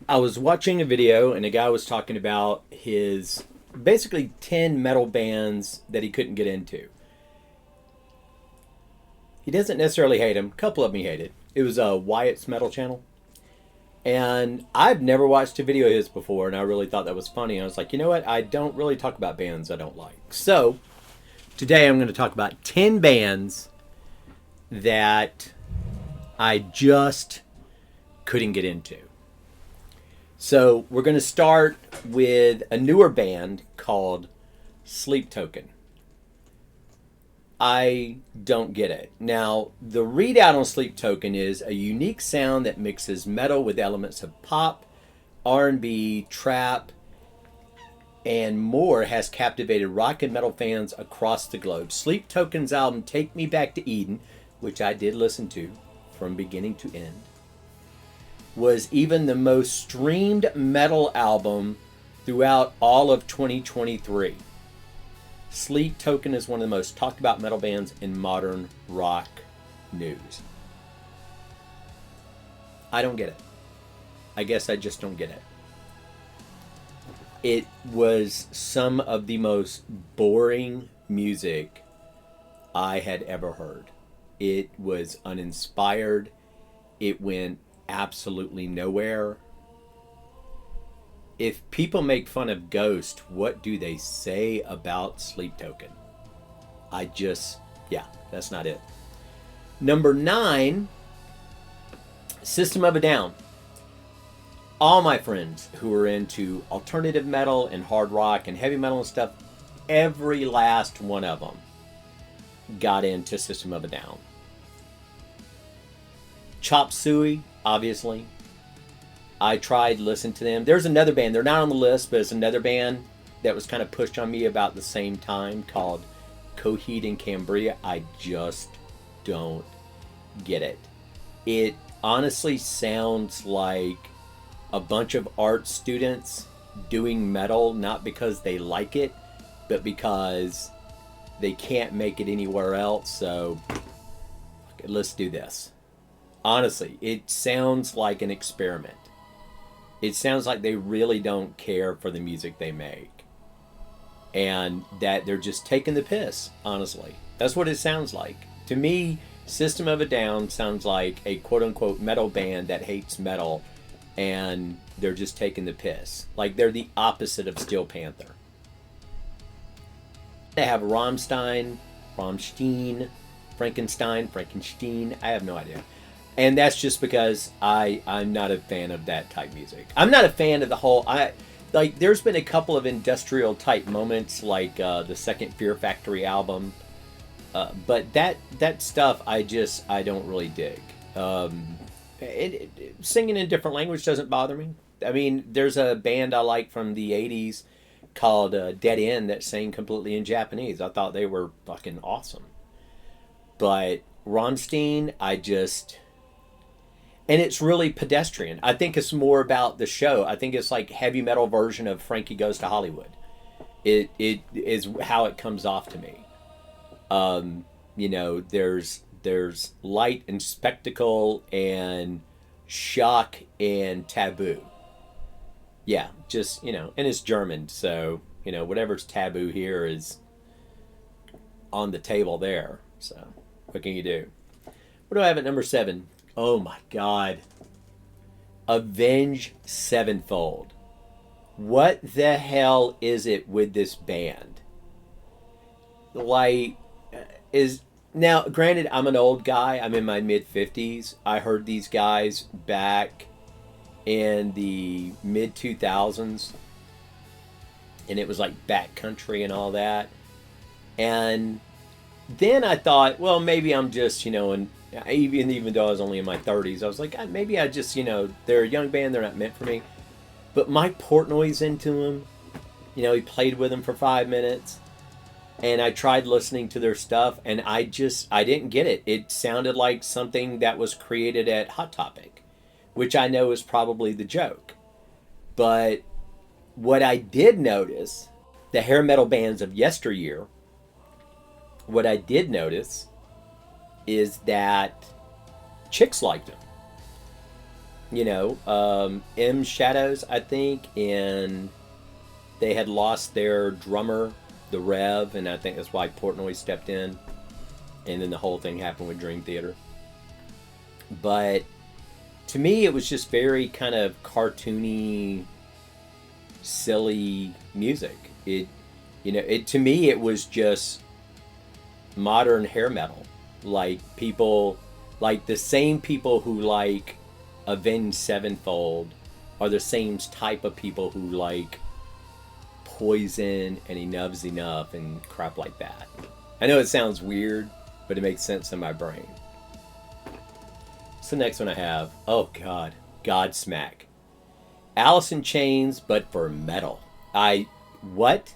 I was watching a video and a guy was talking about his basically 10 metal bands that he couldn't get into. He doesn't necessarily hate them. A couple of them he hated. It was Wyatt's Metal Channel. And I've never watched a video of his before, and I really thought that was funny. I was like, you know what? I don't really talk about bands I don't like. So, today I'm going to talk about 10 bands that I just couldn't get into. So, we're going to start with a newer band called Sleep Token. I don't get it. Now, the readout on Sleep Token is a unique sound that mixes metal with elements of pop, R&B, trap, and more has captivated rock and metal fans across the globe. Sleep Token's album Take Me Back to Eden, which I did listen to from beginning to end, was even the most streamed metal album throughout all of 2023. Sleep Token is one of the most talked about metal bands in modern rock news. I don't get it. I guess I just don't get it. It was some of the most boring music I had ever heard. It was uninspired. It went absolutely nowhere. If people make fun of Ghost, what do they say about Sleep Token? That's not it. Number 9, System of a Down. All my friends who are into alternative metal and hard rock and heavy metal and stuff, every last one of them got into System of a Down. Chop Suey, obviously. I tried listening to them. There's another band. They're not on the list, but it's another band that was kind of pushed on me about the same time called Coheed and Cambria. I just don't get it. It honestly sounds like a bunch of art students doing metal, not because they like it, but because they can't make it anywhere else. So let's do this. Honestly, it sounds like an experiment. It sounds like they really don't care for the music they make. And that they're just taking the piss, honestly. That's what it sounds like. To me, System of a Down sounds like a quote-unquote metal band that hates metal, and they're just taking the piss. Like they're the opposite of Steel Panther. They have Rammstein, Frankenstein, I have no idea. And that's just because I'm not a fan of that type music. I'm not a fan of the whole... there's been a couple of industrial type moments, like the second Fear Factory album. But that stuff, I don't really dig. Singing in different language doesn't bother me. I mean, there's a band I like from the 80s called Dead End that sang completely in Japanese. I thought they were fucking awesome. But Rammstein, and it's really pedestrian. I think it's more about the show. I think it's like heavy metal version of Frankie Goes to Hollywood. It is how it comes off to me. There's light and spectacle and shock and taboo. Yeah, and it's German, so, whatever's taboo here is on the table there. So, what can you do? What do I have at number 7? Oh my God. Avenged Sevenfold. What the hell is it with this band? Now, granted, I'm an old guy. I'm in my mid-50s. I heard these guys back in the mid-2000s. And it was like backcountry and all that. And then I thought, well, maybe I'm just, and even though I was only in my 30s, I was like, maybe I just, they're a young band, they're not meant for me. But Mike Portnoy's into them. He played with them for 5 minutes. And I tried listening to their stuff, and I didn't get it. It sounded like something that was created at Hot Topic, which I know is probably the joke. But what I did notice, the hair metal bands of yesteryear, what I did notice is that chicks liked them. M Shadows, I think, and they had lost their drummer, the Rev, and I think that's why Portnoy stepped in, and then the whole thing happened with Dream Theater. But to me, it was just very kind of cartoony, silly music. It to me, it was just modern hair metal. Like people, like the same people who like Avenged Sevenfold are the same type of people who like Poison and Enough's Enough and crap like that. I know it sounds weird, but it makes sense in my brain. So the next one I have, oh god, Godsmack. Alice in Chains, but for metal. What?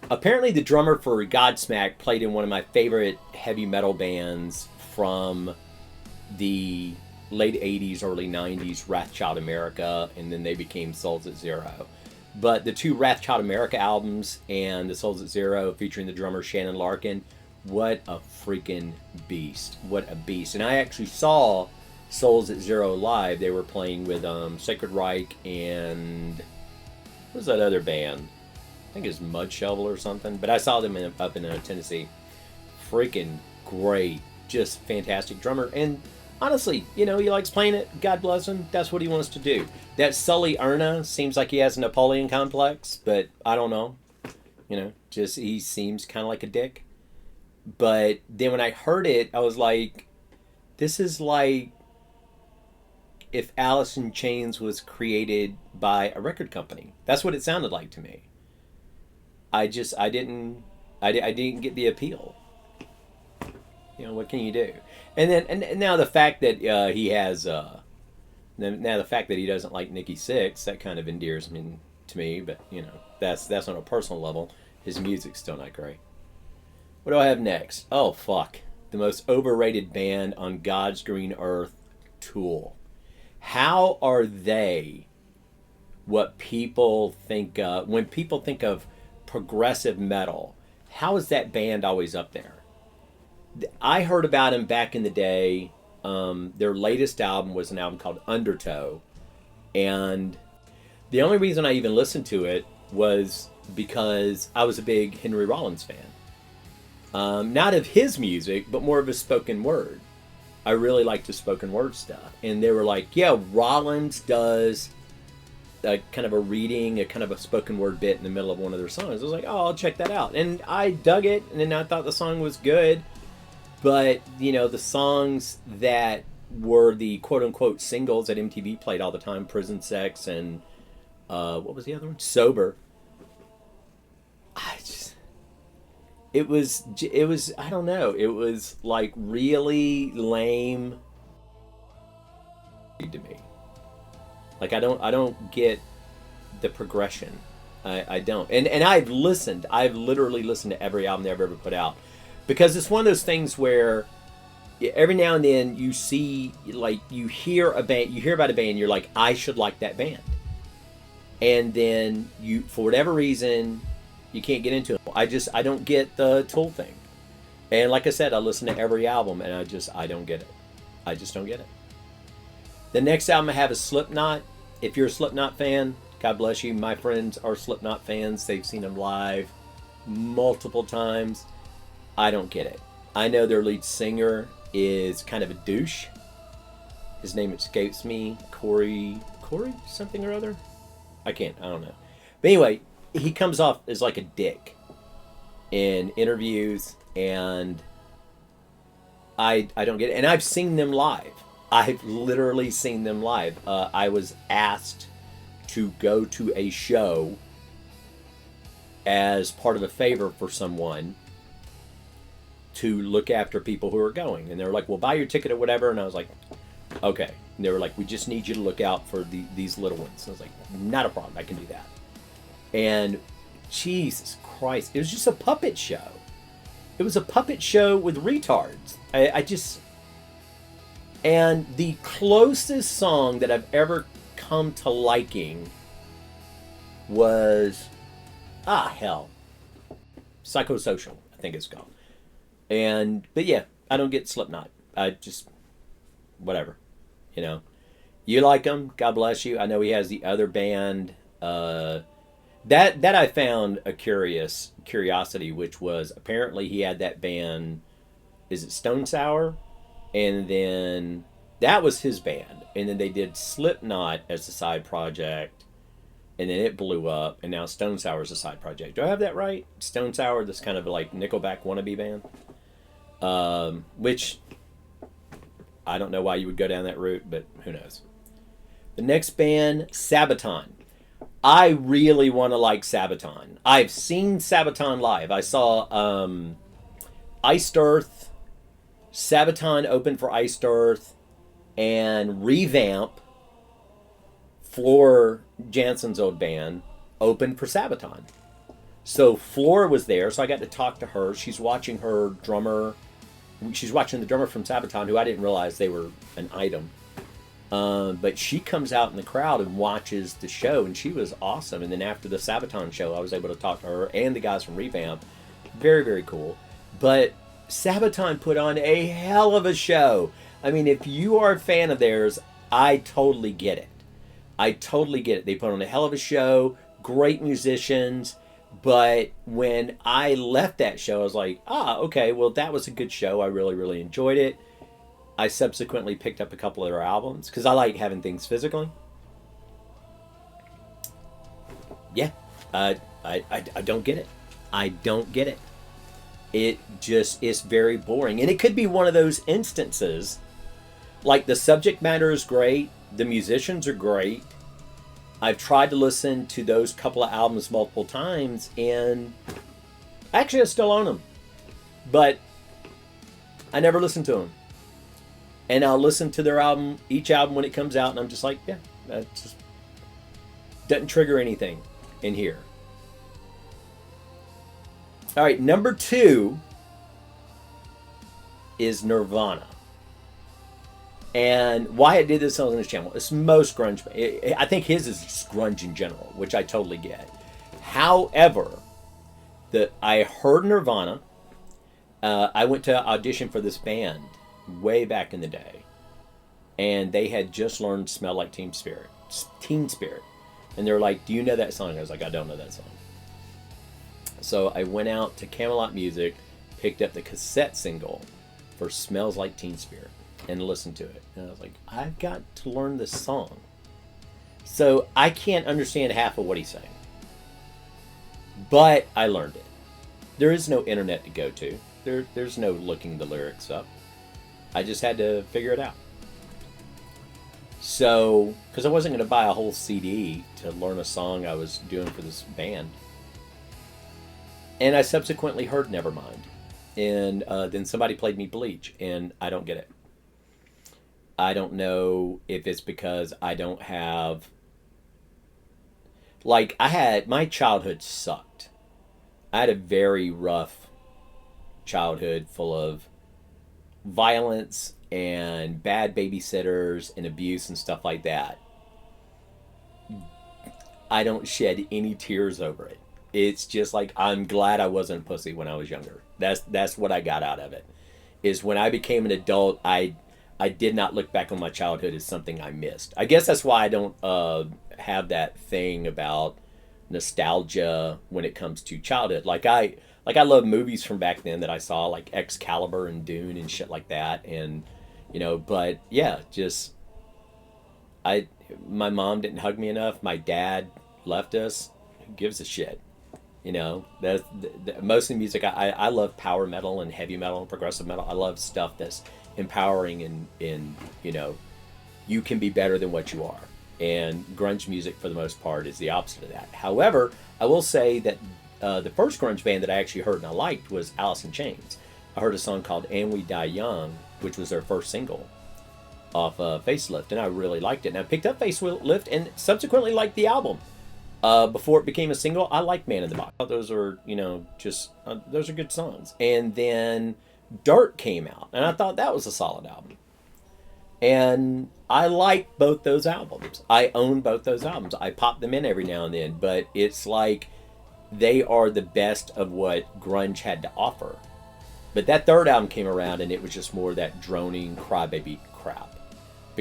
Apparently the drummer for Godsmack played in one of my favorite heavy metal bands from the late 80s, early 90s, Wrathchild America, and then they became Souls at Zero. But the two Wrathchild America albums and the Souls at Zero featuring the drummer Shannon Larkin, what a freaking beast. What a beast. And I actually saw Souls at Zero live. They were playing with Sacred Reich and what was that other band? I think it's Mud Shovel or something. But I saw them up in Tennessee. Freaking great. Just fantastic drummer. And honestly, he likes playing it. God bless him. That's what he wants to do. That Sully Erna seems like he has a Napoleon complex, but I don't know. Just he seems kind of like a dick. But then when I heard it, I was like, this is like if Alice in Chains was created by a record company. That's what it sounded like to me. I didn't get the appeal. What can you do? And now the fact that he has now the fact that he doesn't like Nikki Sixx, that kind of endears him to me. But that's on a personal level. His music's still not great. What do I have next? Oh fuck, the most overrated band on God's green earth, Tool. How are they what people think of when people think of progressive metal? How is that band always up there? I heard about them back in the day. Their latest album was an album called Undertow, and the only reason I even listened to it was because I was a big Henry Rollins fan. Not of his music, but more of his spoken word. I really liked his spoken word stuff. And they were like, yeah, Rollins does a kind of a reading, a kind of a spoken word bit in the middle of one of their songs. I was like, oh, I'll check that out. And I dug it, and then I thought the song was good. But, the songs that were the quote-unquote singles that MTV played all the time, Prison Sex and, what was the other one? Sober. It was, I don't know, it was like really lame to me. Like I don't get the progression. I don't. And I've literally listened to every album they've ever put out. Because it's one of those things where every now and then you see, like, you hear about a band, you're like, I should like that band. And then you, for whatever reason, you can't get into it. I don't get the Tool thing. And like I said, I listen to every album and I don't get it. I just don't get it. The next album I have is Slipknot. If you're a Slipknot fan, God bless you. My friends are Slipknot fans. They've seen them live multiple times. I don't get it. I know their lead singer is kind of a douche. His name escapes me. Corey something or other? I don't know. But anyway, he comes off as like a dick in interviews, and I don't get it. And I've seen them live. I've literally seen them live. I was asked to go to a show as part of a favor for someone to look after people who are going. And they were like, well, buy your ticket or whatever. And I was like, okay. And they were like, we just need you to look out for these little ones. And I was like, not a problem. I can do that. And Jesus Christ, it was just a puppet show. It was a puppet show with retards. And the closest song that I've ever come to liking was, Psychosocial, I think it's called. But yeah, I don't get Slipknot. I just, whatever, You like him? God bless you. I know he has the other band. That I found a curiosity, which was apparently he had that band. Is it Stone Sour? And then that was his band, and then they did Slipknot as a side project, and then it blew up, and now Stone Sour is a side project. Do I have that right? Stone Sour, this kind of like Nickelback wannabe band, which I don't know why you would go down that route, but who knows. The next band, Sabaton. I really want to like Sabaton. I've seen Sabaton live. I saw Iced Earth. Sabaton opened for Iced Earth, and Revamp, Floor Jansen's old band, opened for Sabaton. So Floor was there, so I got to talk to her. She's watching her drummer. She's watching the drummer from Sabaton, who I didn't realize they were an item. But she comes out in the crowd and watches the show, and she was awesome. And then after the Sabaton show, I was able to talk to her and the guys from Revamp. Very, very cool. But Sabaton put on a hell of a show. I mean, if you are a fan of theirs, I totally get it. I totally get it. They put on a hell of a show, great musicians. But when I left that show, I was like, okay, well, that was a good show. I really, really enjoyed it. I subsequently picked up a couple of their albums because I like having things physically. Yeah, I don't get it. I don't get it. It just is very boring. And it could be one of those instances, like the subject matter is great, the musicians are great. I've tried to listen to those couple of albums multiple times, and actually I still own them. But I never listened to them. And I'll listen to their album, each album when it comes out, and I'm just like, yeah, that just doesn't trigger anything in here. All right, number 2 is Nirvana. And why I did this on this channel, it's most grunge. I think his is just grunge in general, which I totally get. However, I heard Nirvana. I went to audition for this band way back in the day, and they had just learned "Smell Like Teen Spirit," and they were like, "Do you know that song?" I was like, "I don't know that song." So I went out to Camelot Music, picked up the cassette single for "Smells Like Teen Spirit," and listened to it. And I was like, I've got to learn this song. So I can't understand half of what he's saying, but I learned it. There is no internet to go to. There's no looking the lyrics up. I just had to figure it out. So, because I wasn't going to buy a whole CD to learn a song I was doing for this band. And I subsequently heard Nevermind. And then somebody played me Bleach, and I don't get it. I don't know if it's because I don't have... Like, my childhood sucked. I had a very rough childhood full of violence and bad babysitters and abuse and stuff like that. I don't shed any tears over it. It's just like, I'm glad I wasn't a pussy when I was younger. That's what I got out of it. Is when I became an adult, I did not look back on my childhood as something I missed. I guess that's why I don't have that thing about nostalgia when it comes to childhood. Like I love movies from back then that I saw, like Excalibur and Dune and shit like that. And, but yeah, just, my mom didn't hug me enough. My dad left us. Who gives a shit? That's most of the music. I love power metal and heavy metal and progressive metal. I love stuff that's empowering and you can be better than what you are. And grunge music, for the most part, is the opposite of that. However, I will say that the first grunge band that I actually heard and I liked was Alice in Chains. I heard a song called "And We Die Young," which was their first single off Facelift, and I really liked it. And I picked up Facelift and subsequently liked the album. Before it became a single, I liked Man in the Box. Those are, those are good songs. And then Dirt came out, and I thought that was a solid album. And I like both those albums. I own both those albums. I pop them in every now and then, but it's like they are the best of what grunge had to offer. But that third album came around, and it was just more of that droning crybaby crap.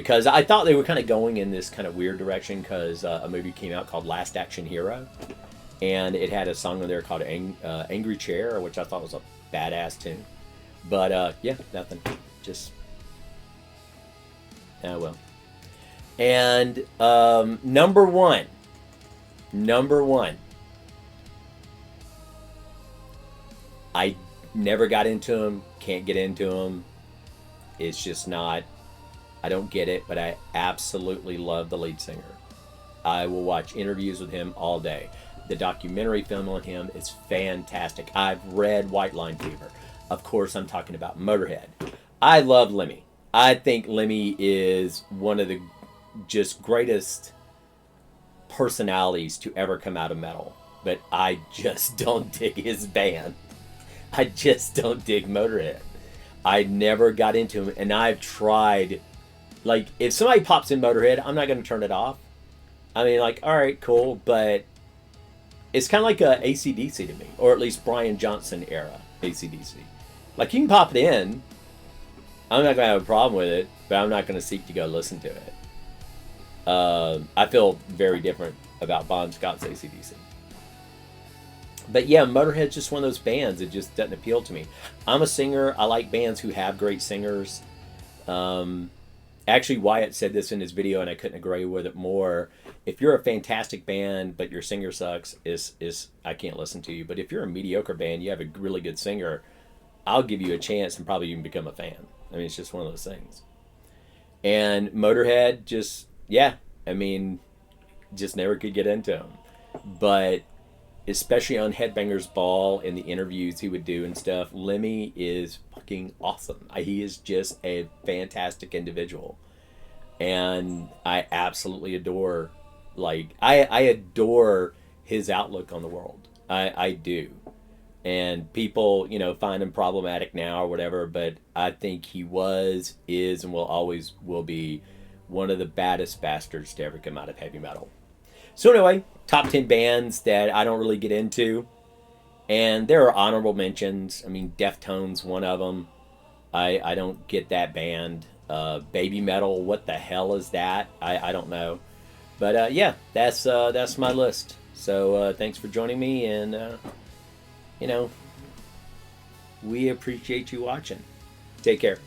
because I thought they were kind of going in this kind of weird direction because a movie came out called Last Action Hero, and it had a song on there called Angry Chair, which I thought was a badass tune. But yeah, nothing. Just well. And number one. I never got into him. Can't get into him. It's just not. I don't get it, but I absolutely love the lead singer. I will watch interviews with him all day. The documentary film on him is fantastic. I've read White Line Fever. Of course, I'm talking about Motorhead. I love Lemmy. I think Lemmy is one of the just greatest personalities to ever come out of metal. But I just don't dig his band. I just don't dig Motorhead. I never got into him, and I've tried. Like, if somebody pops in Motorhead, I'm not going to turn it off. I mean, like, all right, cool, but it's kind of like a AC/DC to me, or at least Brian Johnson era AC/DC. Like, you can pop it in. I'm not going to have a problem with it, but I'm not going to seek to go listen to it. I feel very different about Bon Scott's AC/DC. But yeah, Motorhead's just one of those bands that just doesn't appeal to me. I'm a singer. I like bands who have great singers. Actually, Wyatt said this in his video, and I couldn't agree with it more. If you're a fantastic band, but your singer sucks, I can't listen to you. But if you're a mediocre band, you have a really good singer, I'll give you a chance and probably even become a fan. I mean, it's just one of those things. And Motorhead, just never could get into him. But especially on Headbangers Ball and the interviews he would do and stuff, Lemmy is fucking awesome. He is just a fantastic individual. And I absolutely adore, I adore his outlook on the world. I do. And people, find him problematic now or whatever, but I think he was, is, and will always will be one of the baddest bastards to ever come out of heavy metal. So anyway, top 10 bands that I don't really get into. And there are honorable mentions. I mean, Deftones, one of them. I don't get that band. Baby Metal, what the hell is that? I don't know. But yeah, that's my list. So thanks for joining me, and we appreciate you watching. Take care.